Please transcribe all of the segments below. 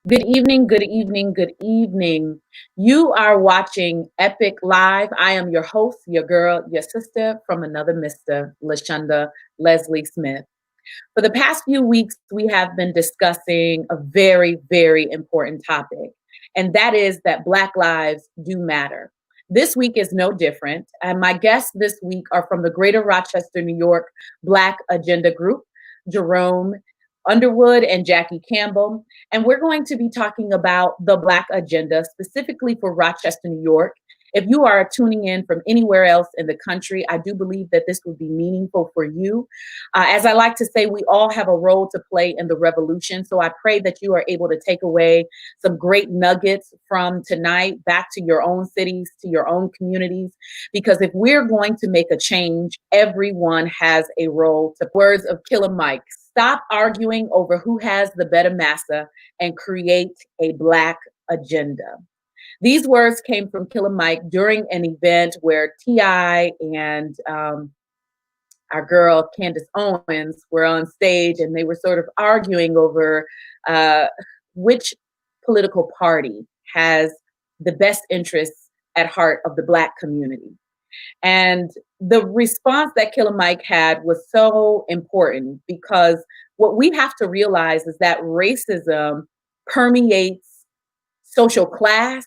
Good evening, good evening, good evening. You are watching Epic Live. I am your host, your girl, your sister from another Mr. Lashunda Leslie Smith. For the past few weeks, we have been discussing a very, very important topic, and that is that Black lives do matter. This week is no different, and my guests this week are from the Greater Rochester, New York Black Agenda Group, Jerome Underwood and Jackie Campbell. And we're going to be talking about the Black agenda specifically for Rochester, New York. If you are tuning in from anywhere else in the country, I do believe that this would be meaningful for you. As I like to say, we all have a role to play in the revolution. So I pray that you are able to take away some great nuggets from tonight back to your own cities, to your own communities. Because if we're going to make a change, everyone has a role to. Words of Killer Mike. Stop arguing over who has the better massa and create a Black agenda. These words came from Killer Mike during an event where T.I. and our girl Candace Owens were on stage, and they were sort of arguing over which political party has the best interests at heart of the Black community. And the response that Killer Mike had was so important because what we have to realize is that racism permeates social class,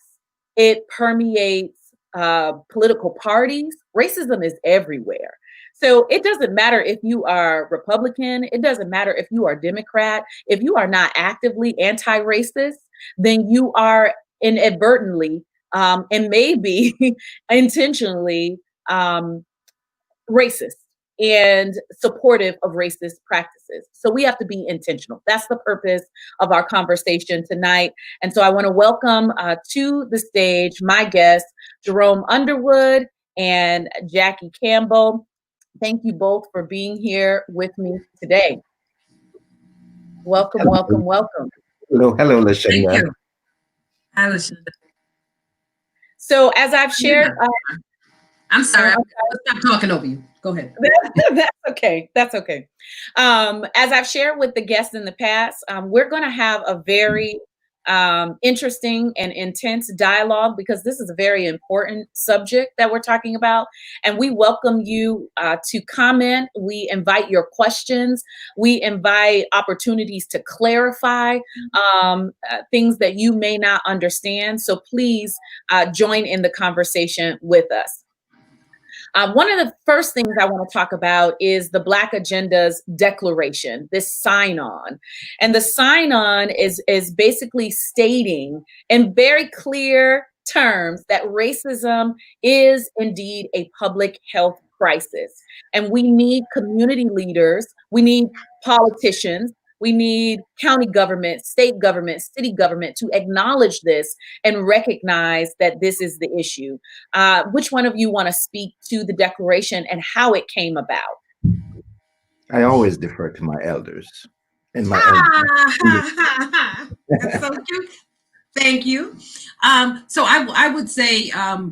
it permeates political parties. Racism is everywhere. So it doesn't matter if you are Republican, it doesn't matter if you are Democrat. If you are not actively anti-racist, then you are inadvertently and maybe intentionally racist and supportive of racist practices. So we have to be intentional. That's the purpose of our conversation tonight. And so I want to welcome to the stage my guests, Jerome Underwood and Jackie Campbell. Thank you both for being here with me today. Welcome, welcome, welcome. Hello, Lashunda. Thank you. Hi, Lashunda. So as I've shared, I'm sorry. I'll stop talking over you. Go ahead. That's okay. That's okay. As I've shared with the guests in the past, we're going to have a very interesting and intense dialogue because this is a very important subject that we're talking about. And we welcome you to comment. We invite your questions. We invite opportunities to clarify things that you may not understand. So please join in the conversation with us. One of the first things I want to talk about is the Black Agenda's declaration, this sign-on. And the sign-on is basically stating in very clear terms that racism is indeed a public health crisis. And we need community leaders, we need politicians, we need county government, state government, city government to acknowledge this and recognize that this is the issue. Which one of you want to speak to the declaration and how it came about? I always defer to my elders. And my That's so cute. Thank you. So I would say I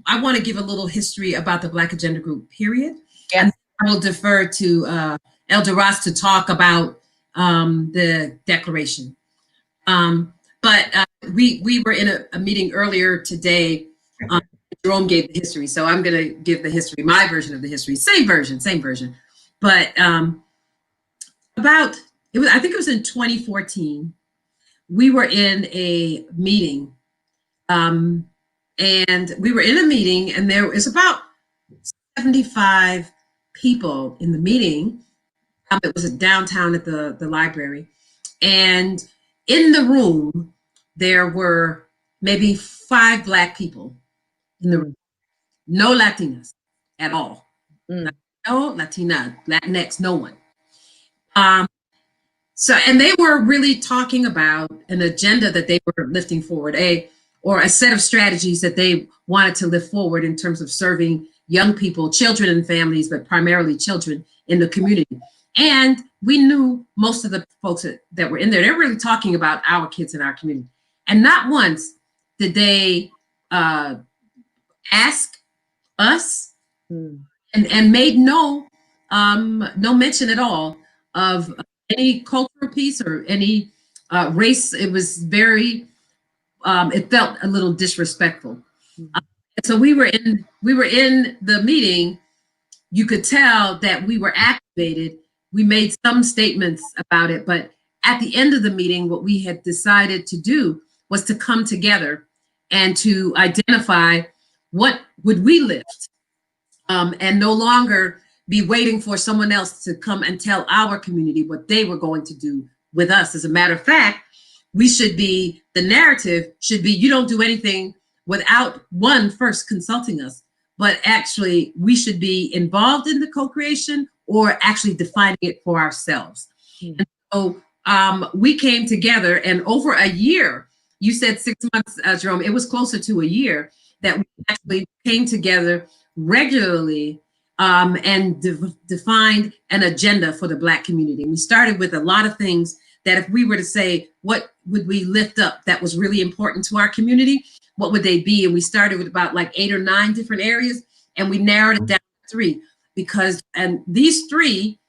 want to give a little history about the Black Agenda Group, period. Yes. And I will defer to Elder Ross to talk about the declaration. But we were in a meeting earlier today. Jerome gave the history, so I'm going to give the history, my version of the history, same version. But I think it was in 2014. We were in a meeting, and there was about 75 people in the meeting. It was downtown at the library. And in the room, there were maybe 5 Black people in the room. No Latinas at all. No Latina, Latinx, no one. And they were really talking about an agenda that they were lifting forward, a set of strategies that they wanted to lift forward in terms of serving young people, children and families, but primarily children in the community. And we knew most of the folks that were in there, they're really talking about our kids in our community. And not once did they ask us and made no mention at all of any cultural piece or any race. It was very, it felt a little disrespectful. So we were in the meeting. You could tell that we were activated. We made some statements about it, but at the end of the meeting, what we had decided to do was to come together and to identify what would we lift, and no longer be waiting for someone else to come and tell our community what they were going to do with us. As a matter of fact, the narrative should be, you don't do anything without one first consulting us, but actually we should be involved in the co-creation or actually defining it for ourselves. And so we came together, and over a year, you said 6 months, Jerome, it was closer to a year that we actually came together regularly, and defined an agenda for the Black community. And we started with a lot of things that if we were to say, what would we lift up that was really important to our community, what would they be? And we started with about like 8 or 9 different areas, and we narrowed it down to 3, and these 3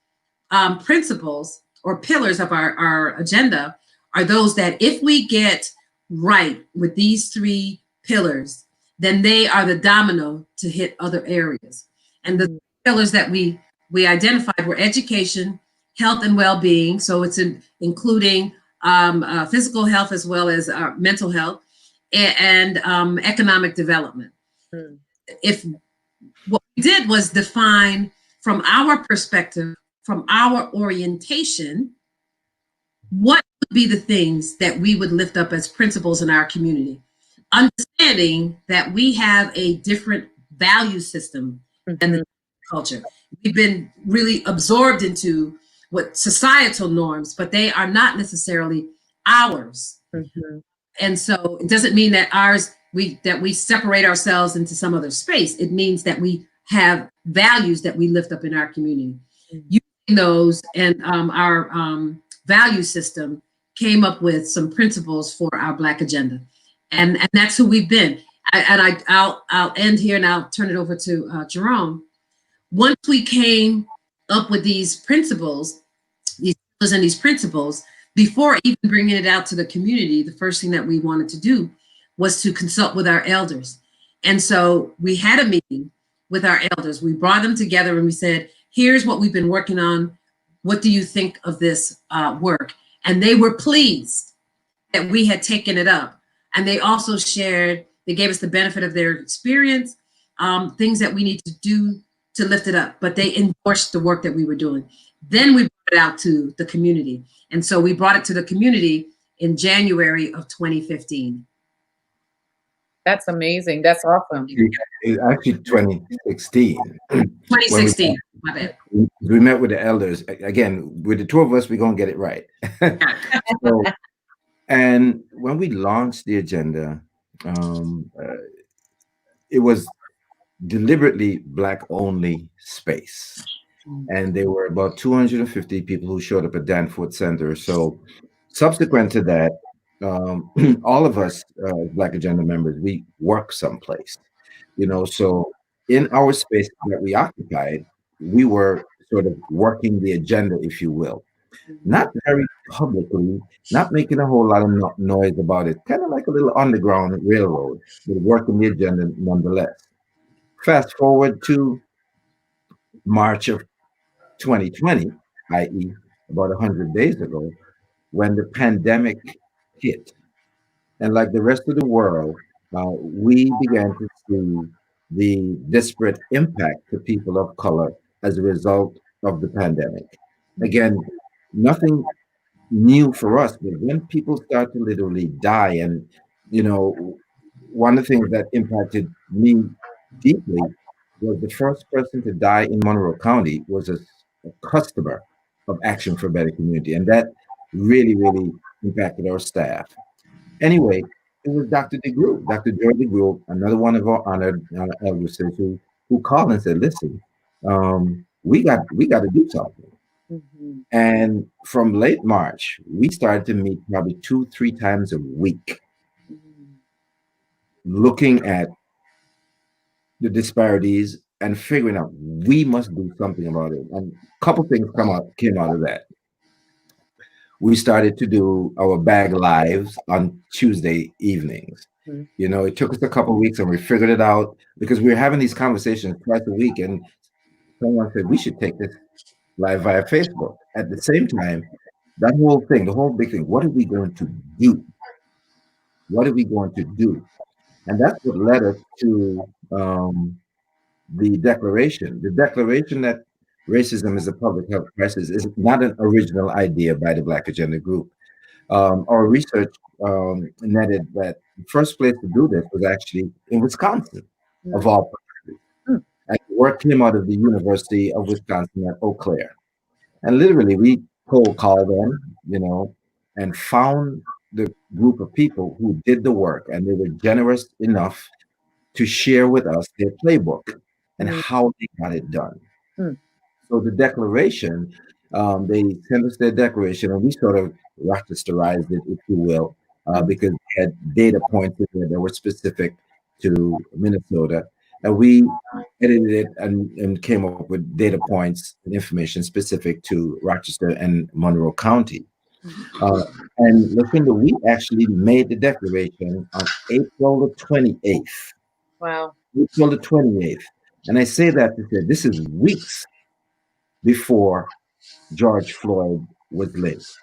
principles or pillars of our agenda are those that if we get right with these 3 pillars, then they are the domino to hit other areas. And the pillars that we identified were education, health and well-being. So it's including physical health as well as mental health, and economic development. If what we did was define from our perspective, from our orientation, what would be the things that we would lift up as principles in our community, understanding that we have a different value system than the culture. We've been really absorbed into what societal norms, but they are not necessarily ours. And so it doesn't mean that we separate ourselves into some other space. It means that we have values that we lift up in our community. Using those and our value system came up with some principles for our Black agenda, and that's who we've been. I'll end here and I'll turn it over to Jerome. Once we came up with these principles, these principles, before even bringing it out to the community, the first thing that we wanted to do was to consult with our elders. And so we had a meeting with our elders. We brought them together and we said, here's what we've been working on. What do you think of this work? And they were pleased that we had taken it up. And they also shared, they gave us the benefit of their experience, things that we need to do to lift it up, but they endorsed the work that we were doing. Then we brought it out to the community. And so we brought it to the community in January of 2015. That's amazing. That's awesome. It's actually 2016. 2016, my bad. We met with the elders. Again, with the 2 of us, we're going to get it right. So, and when we launched the agenda, it was deliberately Black only space. And there were about 250 people who showed up at Danforth Center. So subsequent to that, all of us Black Agenda members, we work someplace, so in our space that we occupied, we were sort of working the agenda, if you will, not very publicly, not making a whole lot of noise about it, kind of like a little underground railroad, but working the agenda nonetheless. Fast forward to March of 2020, i.e., about 100 days ago, when the pandemic hit. And like the rest of the world, we began to see the disparate impact to people of color as a result of the pandemic. Again, nothing new for us, but when people start to literally die, and one of the things that impacted me deeply was the first person to die in Monroe County was a customer of Action for a Better Community, and that really, really impacted our staff. Anyway, it was Dr. DeGrew, Dr. Joy DeGrew, another one of our honored elders, who called and said, "Listen, we got to do something." And from late March, we started to meet probably 2-3 times a week, looking at the disparities and figuring out we must do something about it. And a couple things came out of that. we started to do our bag lives on Tuesday evenings. Mm, You know, it took us a couple of weeks and we figured it out because we were having these conversations twice a week. And someone said we should take this live via Facebook. At the same time, that whole thing, the whole big thing, what are we going to do? What are we going to do? And that's what led us to the declaration. The declaration that racism is a public health crisis is not an original idea by the Black Agenda Group. Our research netted that the first place to do this was actually in Wisconsin, of mm, all places. mm, And the work came out of the University of Wisconsin at Eau Claire. And literally, we cold called them, you know, and found the group of people who did the work, and they were generous enough to share with us their playbook and mm, how they got it done. mm, So the declaration, they sent us their declaration, and we sort of Rochesterized it, if you will, mm, because we had data points in there that were specific to Minnesota, and we edited it and came up with data points and information specific to Rochester and Monroe County. mm. Uh, and Lucinda, we actually made the declaration on April the 28th. Wow. April the 28th. And I say that to say this is weeks before George Floyd was lynched.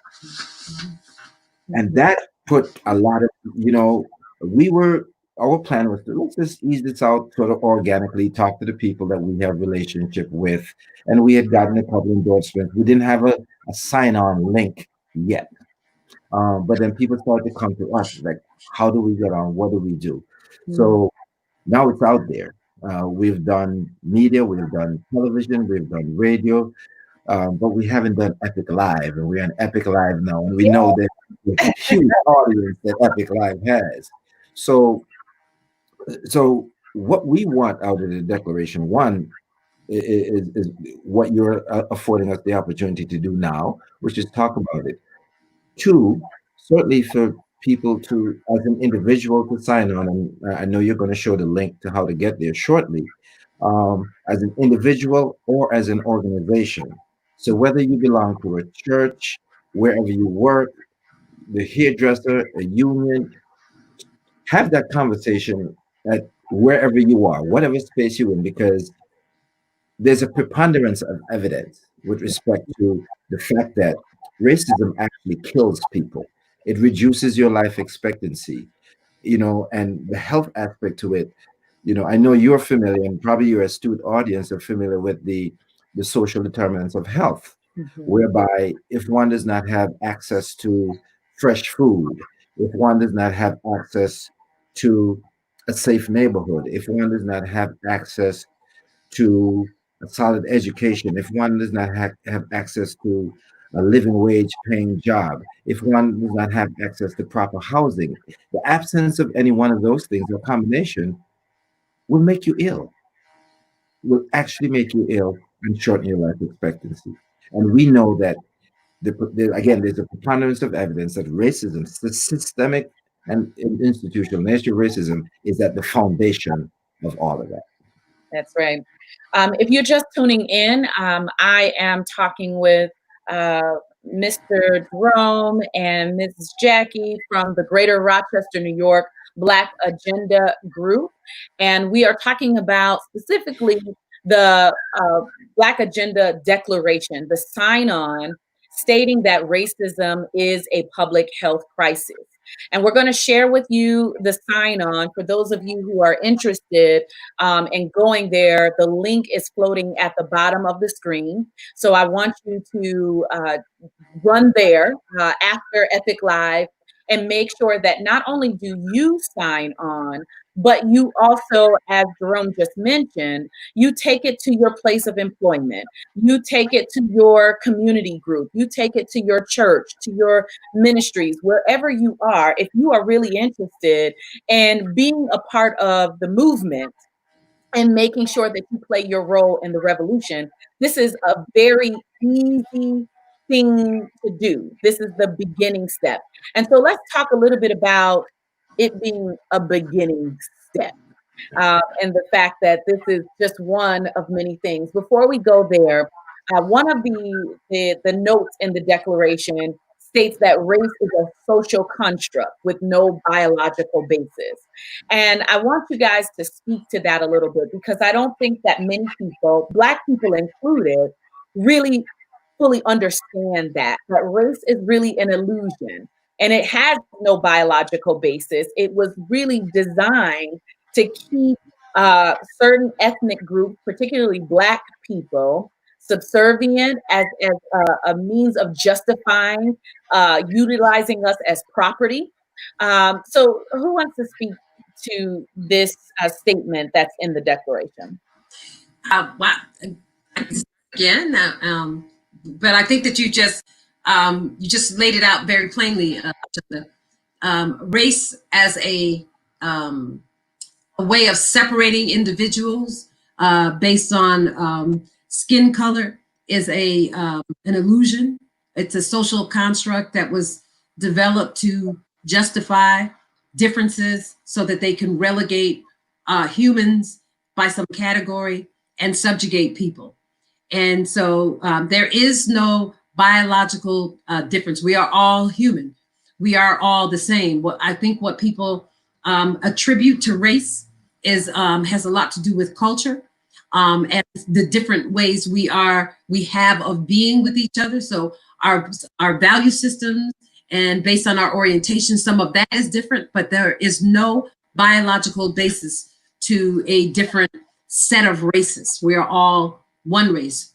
And Mhm, that put a lot of, you know, we were, our plan was to let's just ease this out sort of organically, talk to the people that we have relationship with. And we had gotten a couple endorsements. We didn't have a sign-on link yet. But then people started to come to us like, how do we get on? What do we do? mm. So now it's out there. We've done media, we've done television, we've done radio, but we haven't done Epic Live, and we're on Epic Live now, and we Yeah. know that the huge audience that Epic Live has. So, so what we want out of the declaration, one is what you're affording us the opportunity to do now, which is talk about it. Two, certainly for people to, as an individual, to sign on, and I know you're going to show the link to how to get there shortly, as an individual or as an organization. So whether you belong to a church, wherever you work, the hairdresser, a union, have that conversation at wherever you are, whatever space you're in, because there's a preponderance of evidence with respect to the fact that racism actually kills people. It reduces your life expectancy, you know, and the health aspect to it. You know, I know you're familiar, and probably your astute audience are familiar with the social determinants of health, Mhm. whereby if one does not have access to fresh food, if one does not have access to a safe neighborhood, if one does not have access to a solid education, if one does not have access to a living wage paying job, if one does not have access to proper housing, the absence of any one of those things or combination will make you ill, will actually make you ill and shorten your life expectancy. And we know that, again, there's a preponderance of evidence that racism, systemic and institutional nature racism, is at the foundation of all of that. That's right. If you're just tuning in, I am talking with Mr. Jerome and Mrs. Jackie from the Greater Rochester, New York Black Agenda Group. And we are talking about specifically the Black Agenda Declaration, the sign on stating that racism is a public health crisis. And we're going to share with you the sign on for those of you who are interested and going there. The link is floating at the bottom of the screen. So I want you to run there after Epic Live and make sure that not only do you sign on, but you also, as Jerome just mentioned, you take it to your place of employment. You take it to your community group. You take it to your church, to your ministries, wherever you are. If you are really interested in being a part of the movement, and making sure that you play your role in the revolution. This is a very easy thing to do. This is the beginning step. And so let's talk a little bit about it being a beginning step and the fact that this is just one of many things. Before we go there, one of the notes in the declaration states that race is a social construct with no biological basis. And I want you guys to speak to that a little bit because I don't think that many people, Black people included, really fully understand that race is really an illusion and it has no biological basis. It was really designed to keep certain ethnic groups, particularly Black people, subservient as a means of justifying utilizing us as property. So, who wants to speak to this statement that's in the Declaration? Wow. Again, but I think that you just laid it out very plainly. Race as a way of separating individuals based on skin color is an illusion. It's a social construct that was developed to justify differences so that they can relegate humans by some category and subjugate people. And so there is no biological difference. We are all human. We are all the same. What I think what people attribute to race is has a lot to do with culture and the different ways we have of being with each other. So our value systems and based on our orientation, some of that is different, but there is no biological basis to a different set of races. We are all one race,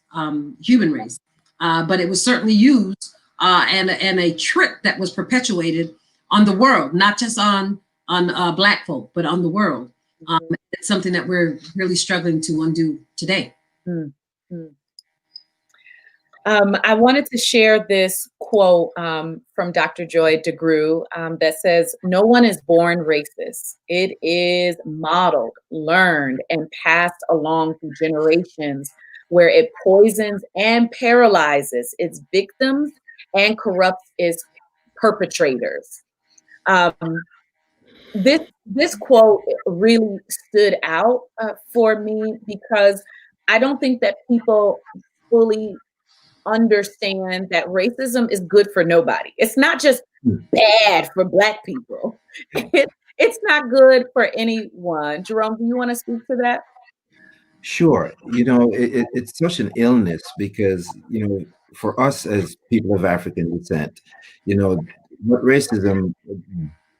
human race. But it was certainly used and a trick that was perpetuated on the world, not just on Black folk, but on the world. It's something that we're really struggling to undo today. Mm-hmm. I wanted to share this quote from Dr. Joy DeGruy that says, "No one is born racist. It is modeled, learned, and passed along through generations where it poisons and paralyzes its victims and corrupts its perpetrators." Um, this quote really stood out for me because I don't think that people fully understand that racism is good for nobody. It's not just bad for Black people. It's not good for anyone. Jerome, do you want to speak to that? Sure. It's such an illness because, for us as people of African descent, what racism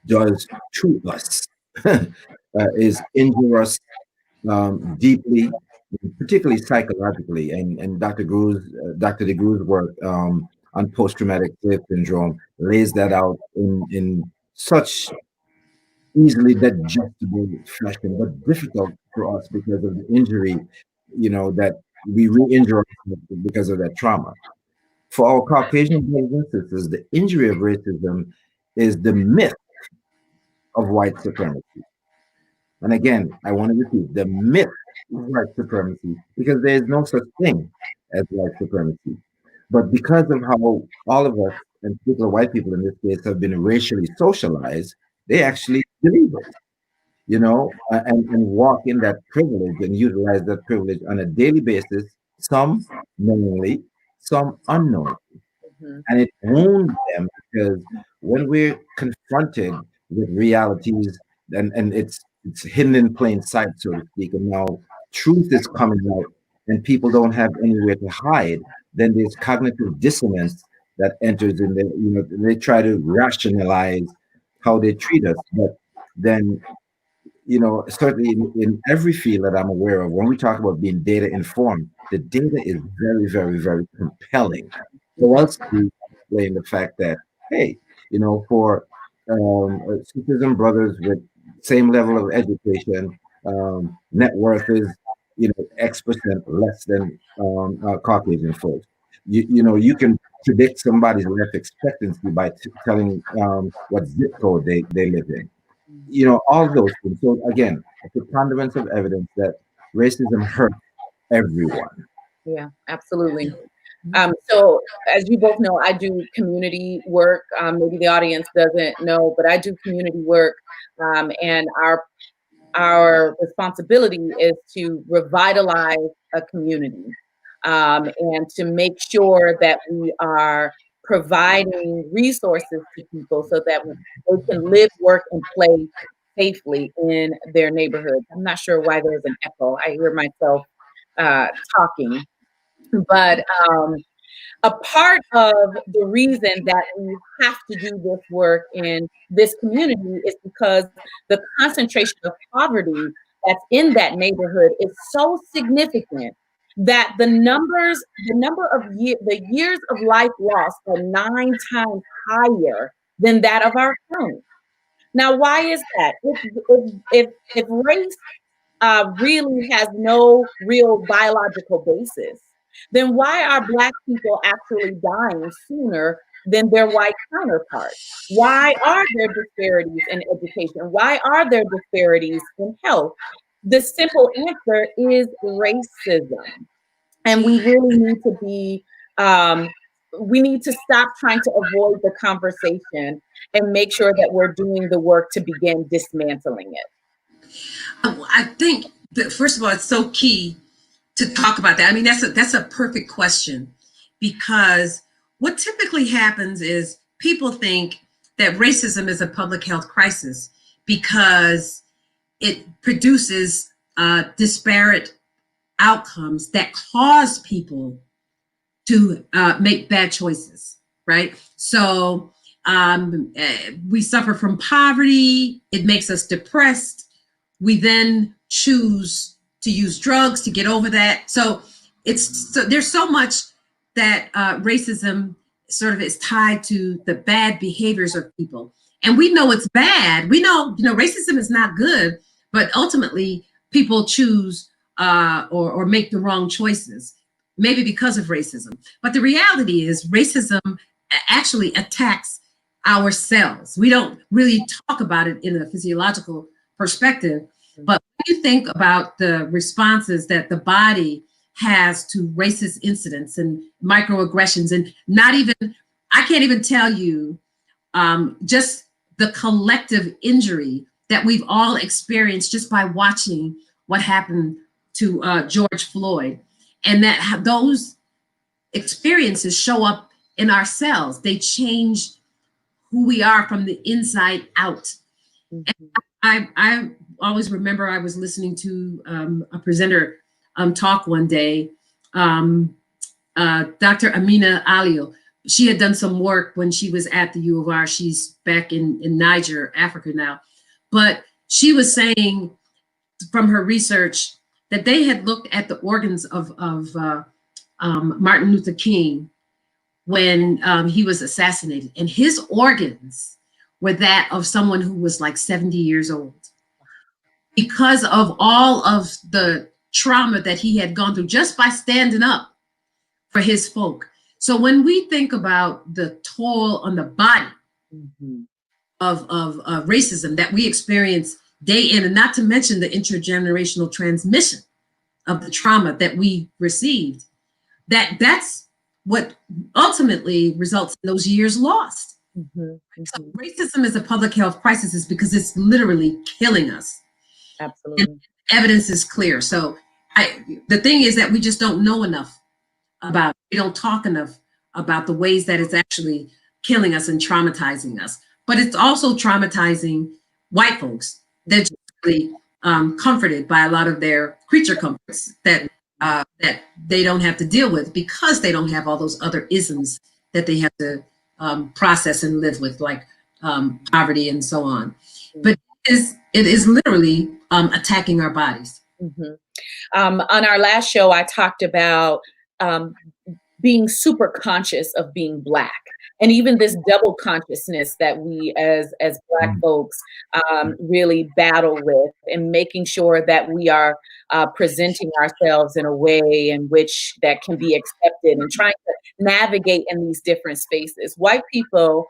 does to us is injure us deeply, particularly psychologically. And Dr. DeGrew's work on post-traumatic slave syndrome lays that out in such easily digestible fashion, but difficult for us because of the injury, that we re-injure ourselves because of that trauma. For our Caucasian brothers and sisters, the injury of racism is the myth of white supremacy. And again, I want to repeat the myth of white supremacy because there is no such thing as white supremacy. But because of how all of us, and particularly white people in this case, have been racially socialized, they actually believe it, and walk in that privilege and utilize that privilege on a daily basis, some knowingly, some unknowingly. Mhm. And it wounds them because when we're confronted with realities and it's hidden in plain sight, so to speak, and now truth is coming out and people don't have anywhere to hide, then there's cognitive dissonance that enters in there. They try to rationalize how they treat us, but then certainly in every field that I'm aware of, when we talk about being data informed, the data is very, very, very compelling for us to explain the fact that, hey, for sisters and brothers with same level of education, net worth is, X% less than Caucasian folks. You can predict somebody's life expectancy by telling what zip code they live in, all those things. So again, a preponderance of evidence that racism hurts everyone. Yeah, absolutely. So, as you both know, I do community work. Maybe the audience doesn't know, but I do community work, and our responsibility is to revitalize a community and to make sure that we are providing resources to people so that they can live, work, and play safely in their neighborhoods. I'm not sure why there's an echo. I hear myself talking, but a part of the reason that we have to do this work in this community is because the concentration of poverty that's in that neighborhood is so significant that the number of the years of life lost are 9 times higher than that of our county. Now, why is that? If race really has no real biological basis, then why are Black people actually dying sooner than their white counterparts? Why are there disparities in education? Why are there disparities in health? The simple answer is racism. And we really need to be, we need to stop trying to avoid the conversation and make sure that we're doing the work to begin dismantling it. I think that, first of all, it's so key to talk about that. I mean, that's a perfect question, because what typically happens is people think that racism is a public health crisis because it produces disparate outcomes that cause people to make bad choices, right? So we suffer from poverty. It makes us depressed. We then choose to use drugs to get over that. So there's so much that racism sort of is tied to the bad behaviors of people, and we know it's bad. We know racism is not good, but ultimately people choose or make the wrong choices, maybe because of racism. But the reality is racism actually attacks our cells. We don't really talk about it in a physiological perspective, but when you think about the responses that the body has to racist incidents and microaggressions, and I can't even tell you just the collective injury that we've all experienced just by watching what happened to George Floyd, and that those experiences show up in our cells. They change who we are from the inside out. Mm-hmm. And I always remember I was listening to a presenter talk one day, Dr. Amina Alio. She had done some work when she was at the U of R. She's back in Niger, Africa now. But she was saying from her research that they had looked at the organs of Martin Luther King when he was assassinated, and his organs were that of someone who was like 70 years old, because of all of the trauma that he had gone through just by standing up for his folk. So when we think about the toll on the body of racism that we experience day in, and not to mention the intergenerational transmission of the trauma that we received, that's what ultimately results in those years lost. So racism is a public health crisis is because it's literally killing us. Absolutely. And evidence is clear. So the thing is that we just don't know enough about it. We don't talk enough about the ways that it's actually killing us and traumatizing us. But it's also traumatizing white folks. They're just really comforted by a lot of their creature comforts that they don't have to deal with because they don't have all those other isms that they have to process and live with, like poverty and so on. But it is literally attacking our bodies. On our last show, I talked about being super conscious of being Black, and even this double consciousness that we as Black folks really battle with, and making sure that we are presenting ourselves in a way in which that can be accepted, and trying to navigate in these different spaces. White people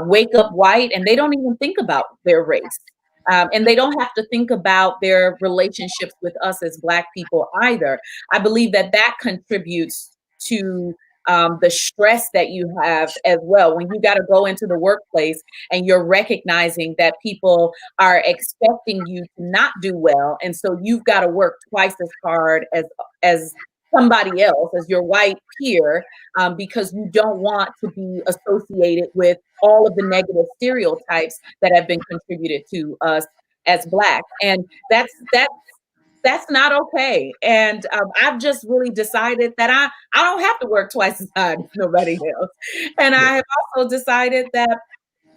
wake up white and they don't even think about their race. And they don't have to think about their relationships with us as Black people either. I believe that contributes to the stress that you have as well, when you got to go into the workplace and you're recognizing that people are expecting you to not do well, and so you've got to work twice as hard as somebody else, as your white peer, because you don't want to be associated with all of the negative stereotypes that have been contributed to us as Black. And that's not okay. And I've just really decided that I don't have to work twice as hard as nobody else. And Yeah. I have also decided that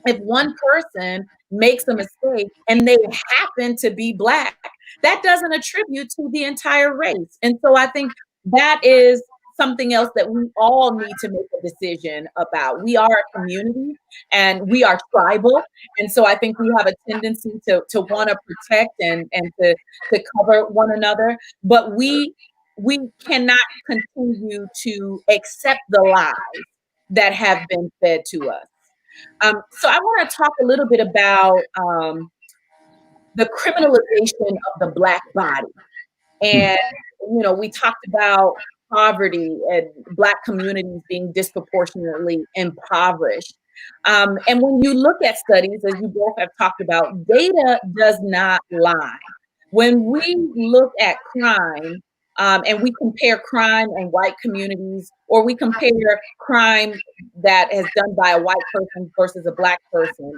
if one person makes a mistake and they happen to be Black, that doesn't attribute to the entire race. And so I think that is something else that we all need to make a decision about. We are a community and we are tribal. And so I think we have a tendency to want to protect and to cover one another. But we cannot continue to accept the lies that have been fed to us. So I want to talk a little bit about the criminalization of the Black body. Hmm. And, we talked about poverty and Black communities being disproportionately impoverished. And when you look at studies, as you both have talked about, data does not lie. When we look at crime, and we compare crime in white communities, or we compare crime that is done by a white person versus a Black person,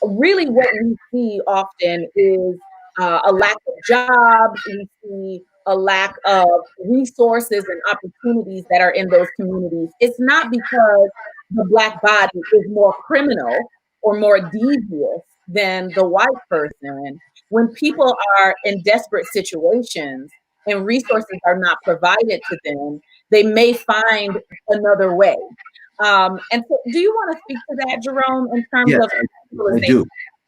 really what we see often is a lack of jobs. We see a lack of resources and opportunities that are in those communities. It's not because the Black body is more criminal or more devious than the white person. When people are in desperate situations and resources are not provided to them, they may find another way. And so, do you want to speak to that, Jerome, in terms Yes, of I criminalization? do.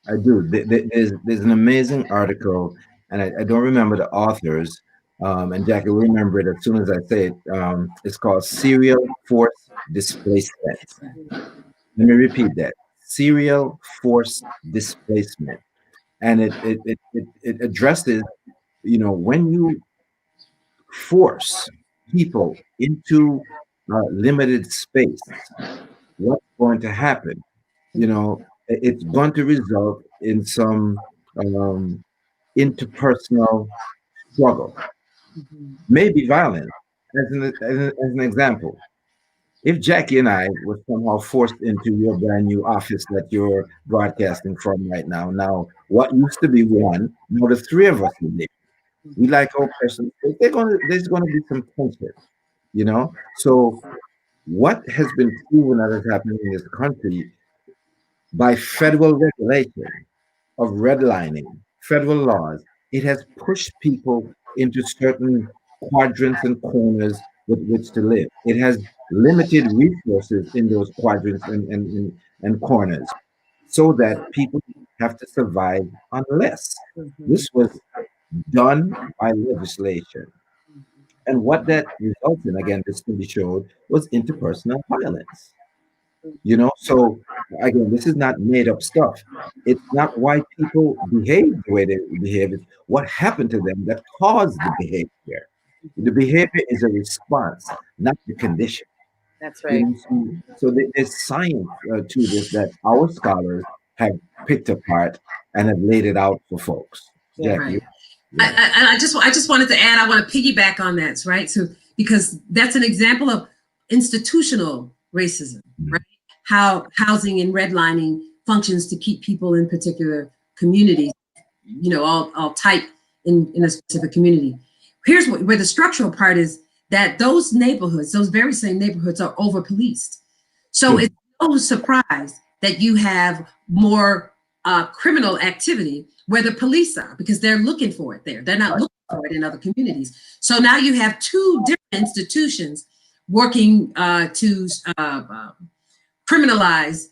I do. There's an amazing article, and I don't remember the authors. And Jackie will remember it as soon as I say it. It's called Serial Force Displacement. Let me repeat that: serial force displacement, and it addresses, when you force people into limited space, what's going to happen? It's going to result in some um, interpersonal struggle, Mhm. maybe violence. As an example, if Jackie and I were somehow forced into your brand new office that you're broadcasting from right now, what used to be one, now the three of us in there. We like our person. There's gonna be some tension, So what has been proven that has happened in this country by federal regulation of redlining, federal laws, it has pushed people into certain quadrants and corners with which to live. It has limited resources in those quadrants and corners so that people have to survive on less. Mhm. This was done by legislation. And what that resulted in, again, this study showed, was interpersonal violence. So again, this is not made up stuff. It's not why people behave the way they behave. It's what happened to them that caused the behavior. The behavior is a response, not the condition. That's right. So there's science to this that our scholars have picked apart and have laid it out for folks. Yeah. Jackie, Right. yeah. I just wanted to add, I want to piggyback on that, right? So because that's an example of institutional racism, right? How housing and redlining functions to keep people in particular communities, all type in a specific community. Here's where the structural part is, that those neighborhoods, those very same neighborhoods, are over policed. So True. it's no surprise that you have more criminal activity where the police are, because they're looking for it there. They're not Right. looking for it in other communities. So now you have two different institutions working to criminalize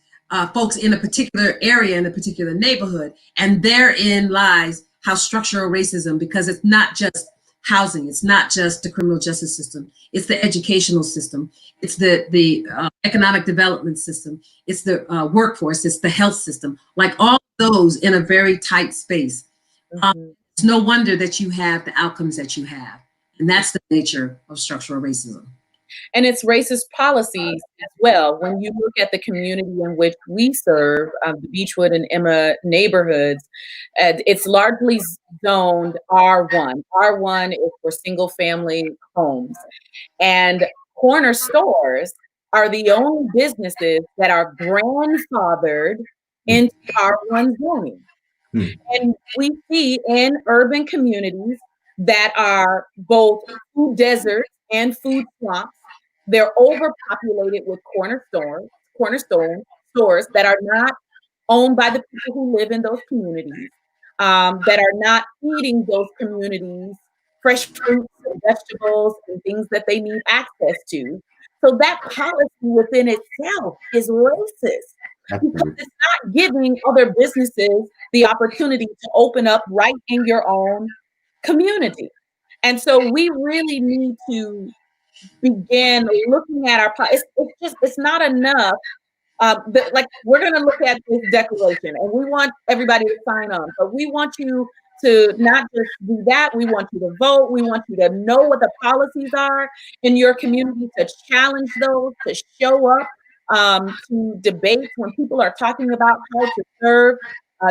folks in a particular area, in a particular neighborhood. And therein lies how structural racism, because it's not just housing, it's not just the criminal justice system, it's the educational system, it's the economic development system, it's the workforce, it's the health system, like all those in a very tight space. Mhm. It's no wonder that you have the outcomes that you have. And that's the nature of structural racism. and it's racist policies as well. When you look at the community in which we serve, the Beechwood and Emma neighborhoods, it's largely zoned R1. R1 is for single family homes. And corner stores are the only businesses that are grandfathered mm, into R1 zoning. mm, And we see in urban communities that are both food deserts and food swamps, they're overpopulated with cornerstone stores that are not owned by the people who live in those communities, that are not feeding those communities fresh fruits and vegetables and things that they need access to. So that policy within itself is racist because absolutely. it's not giving other businesses the opportunity to open up right in your own community. And so we really need to begin looking at it's just, it's not enough like we're going to look at this declaration and we want everybody to sign on, but we want you to not just do that. We want you to vote. We want you to know what the policies are in your community, to challenge those, to show up to debates when people are talking about how to serve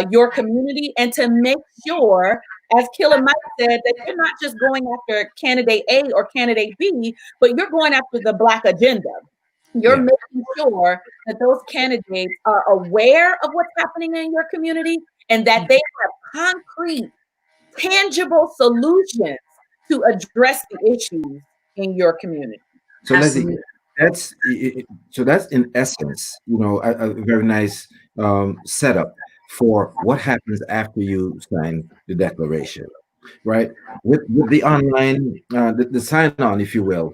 your community, and to make sure, as Killer Mike said, that you're not just going after candidate A or candidate B, but you're going after the Black agenda. You're Yeah. making sure that those candidates are aware of what's happening in your community and that they have concrete, tangible solutions to address the issues in your community. So Leslie, Absolutely. that's in essence, a very nice setup for what happens after you sign the declaration, right? With the online, the sign on, if you will,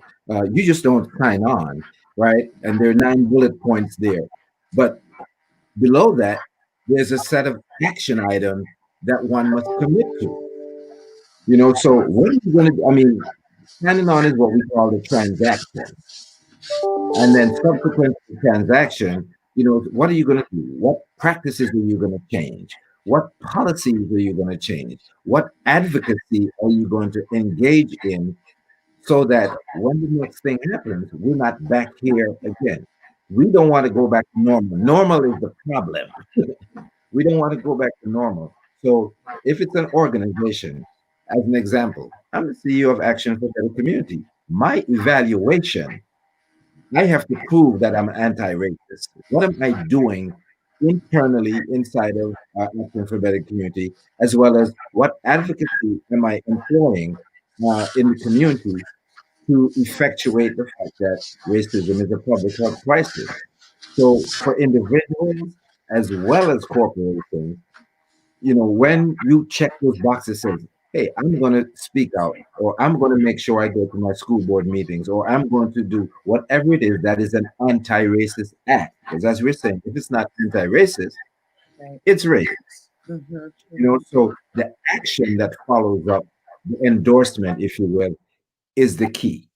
you just don't sign on, right? And there are 9 bullet points there, but below that, there's a set of action items that one must commit to. So what are you going to? I mean, signing on is what we call the transaction. And then subsequent to the transaction, what are you going to do? What practices are you going to change? What policies are you going to change? What advocacy are you going to engage in so that when the next thing happens, we're not back here again? We don't want to go back to normal. Normal is the problem. We don't want to go back to normal. So if it's an organization, as an example, I'm the CEO of Action for Better Community. My evaluation, I have to prove that I'm anti-racist. What am I doing internally inside of Action for Better Community, as well as what advocacy am I employing in the community to effectuate the fact that racism is a public health crisis? So for individuals as well as corporations, when you check those boxes, says, hey, I'm going to speak out, or I'm going to make sure I go to my school board meetings, or I'm going to do whatever it is that is an anti-racist act. Because as we're saying, if it's not anti-racist, Right. it's racist. Mm-hmm. So the action that follows up, the endorsement, if you will, is the key,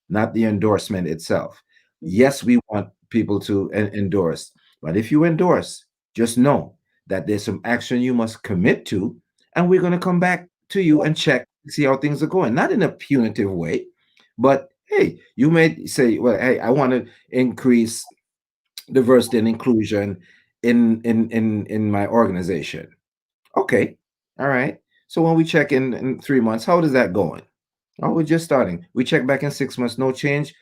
not the endorsement itself. Yes, we want people to endorse, but if you endorse, just know that there's some action you must commit to, and we're going to come back to you and check, see how things are going. Not in a punitive way, but hey, you may say, well, hey, I want to increase diversity and inclusion in my organization. Okay, all right. So when we check in 3 months, how is that going? Oh, we're just starting. We check back in 6 months, no change.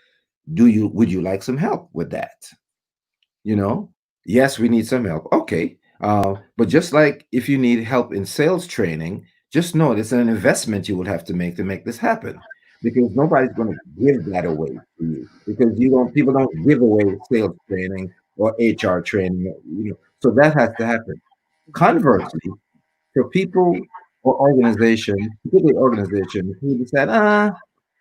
Would you like some help with that? Yes, we need some help. Okay. But just like if you need help in sales training, just know it's an investment you will have to make this happen, because nobody's going to give that away to you, because people don't give away sales training or HR training, so that has to happen. Conversely, for people or organizations, particularly organizations who decide, I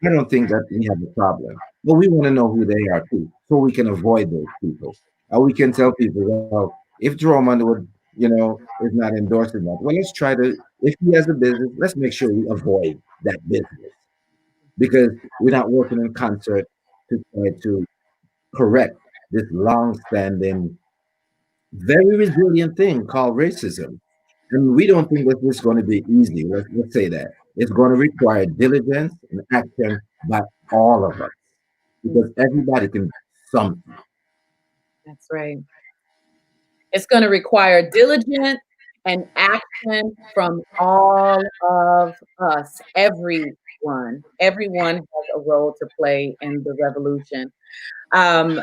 don't think that we have a problem. But we want to know who they are too, so we can avoid those people. We can tell people, well, if Jerome Underwood, is not endorsing that, well, let's try to, if he has a business, let's make sure we avoid that business, because we're not working in concert to try to correct this long-standing, very resilient thing called racism. And we don't think that this is going to be easy. Let's say that. It's going to require diligence and action by all of us. because everybody can do something. That's right. It's going to require diligence and action from all of us, everyone. Everyone has a role to play in the revolution. Um,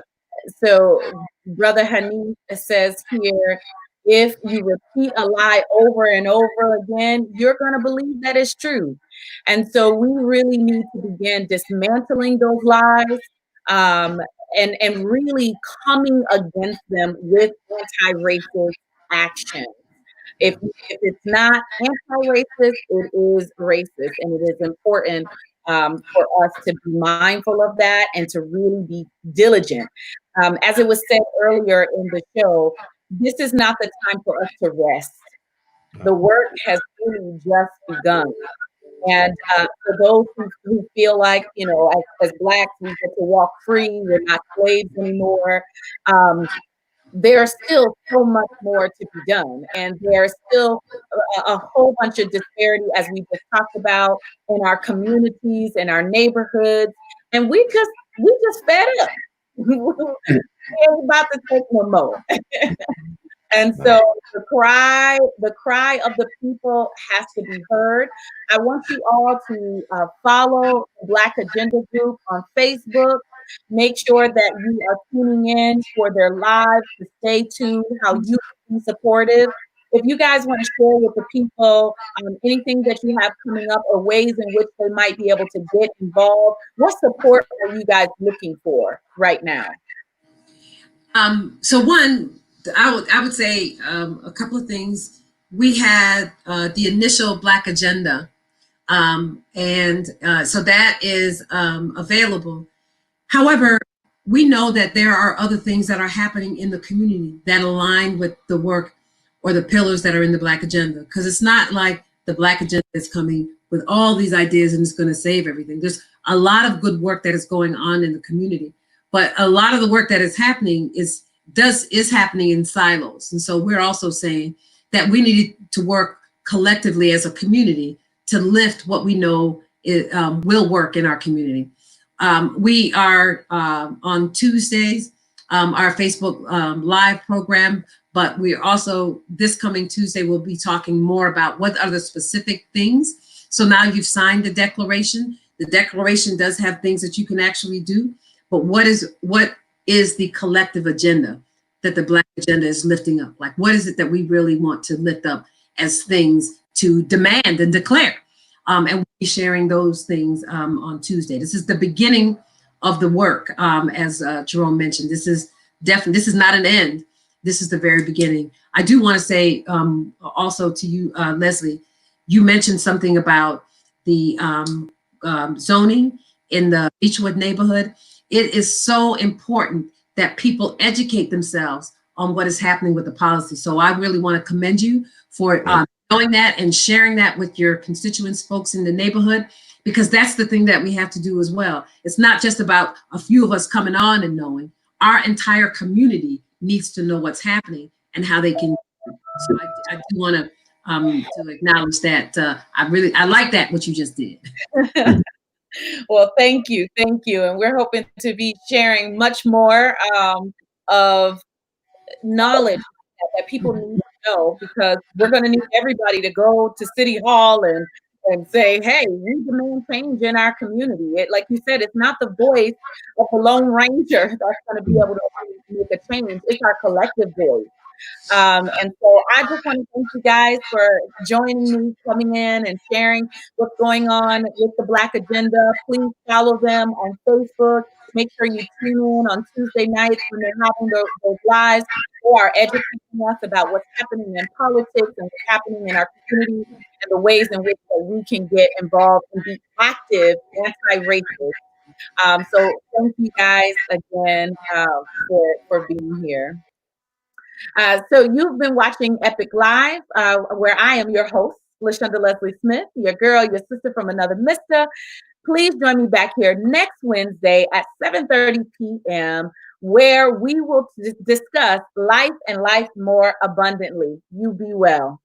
so, Brother Hanif says here, if you repeat a lie over and over again, you're going to believe that it's true. And so, we really need to begin dismantling those lies, um, and really coming against them with anti-racist action. If it's not anti-racist, it is racist, and it is important for us to be mindful of that and to really be diligent. As it was said earlier in the show, this is not the time for us to rest. The work has really just begun. And for those who feel like, as Blacks, we get to walk free, we're not slaves anymore. Um, there's still so much more to be done, and there's still a whole bunch of disparity, as we just talked about, in our communities, in our neighborhoods, and we just fed up. We're about to take no more. And so the cry of the people has to be heard. I want you all to follow the Black Agenda Group on Facebook. Make sure that you are tuning in for their lives to stay tuned, how you can be supportive. If you guys want to share with the people anything that you have coming up or ways in which they might be able to get involved, what support are you guys looking for right now? So one, I would say a couple of things. We had the initial Black Agenda, and so that is available. However, we know that there are other things that are happening in the community that align with the work or the pillars that are in the Black Agenda, because it's not like the Black Agenda is coming with all these ideas and it's going to save everything. There's a lot of good work that is going on in the community, but a lot of the work that is happening is happening in silos. And so we're also saying that we need to work collectively as a community to lift what we know will work in our community. We are on Tuesdays, our Facebook live program, but we are also, this coming Tuesday, we'll be talking more about what are the specific things. So now you've signed the declaration. The declaration does have things that you can actually do, but what is the collective agenda that the Black Agenda is lifting up? Like, what is it that we really want to lift up as things to demand and declare? And we'll be sharing those things on Tuesday. This is the beginning of the work, as Jerome mentioned. This is not an end. This is the very beginning. I do want to say also to you, Leslie, you mentioned something about the zoning in the Beechwood neighborhood. It is so important that people educate themselves on what is happening with the policy. So I really want to commend you for knowing that and sharing that with your constituents, folks in the neighborhood, because that's the thing that we have to do as well. It's not just about a few of us coming on and knowing. Our entire community needs to know what's happening and how they can. So I do want to acknowledge that. I like that, what you just did. Well, thank you. And we're hoping to be sharing much more of knowledge that people need to know, because we're going to need everybody to go to City Hall and say, hey, we demand change in our community. Like you said, it's not the voice of the Lone Ranger that's going to be able to make a change. It's our collective voice. And so I just want to thank you guys for joining me, coming in and sharing what's going on with the Black Agenda. Please follow them on Facebook. Make sure you tune in on Tuesday nights when they're having those lives, who are educating us about what's happening in politics and what's happening in our community and the ways in which we can get involved and be active anti-racist. So thank you guys again for being here. So you've been watching Epic Live, where I am your host, LaShonda Leslie Smith, your girl, your sister from another mister. Please join me back here next Wednesday at 7:30 p.m., where we will discuss life and life more abundantly. You be well.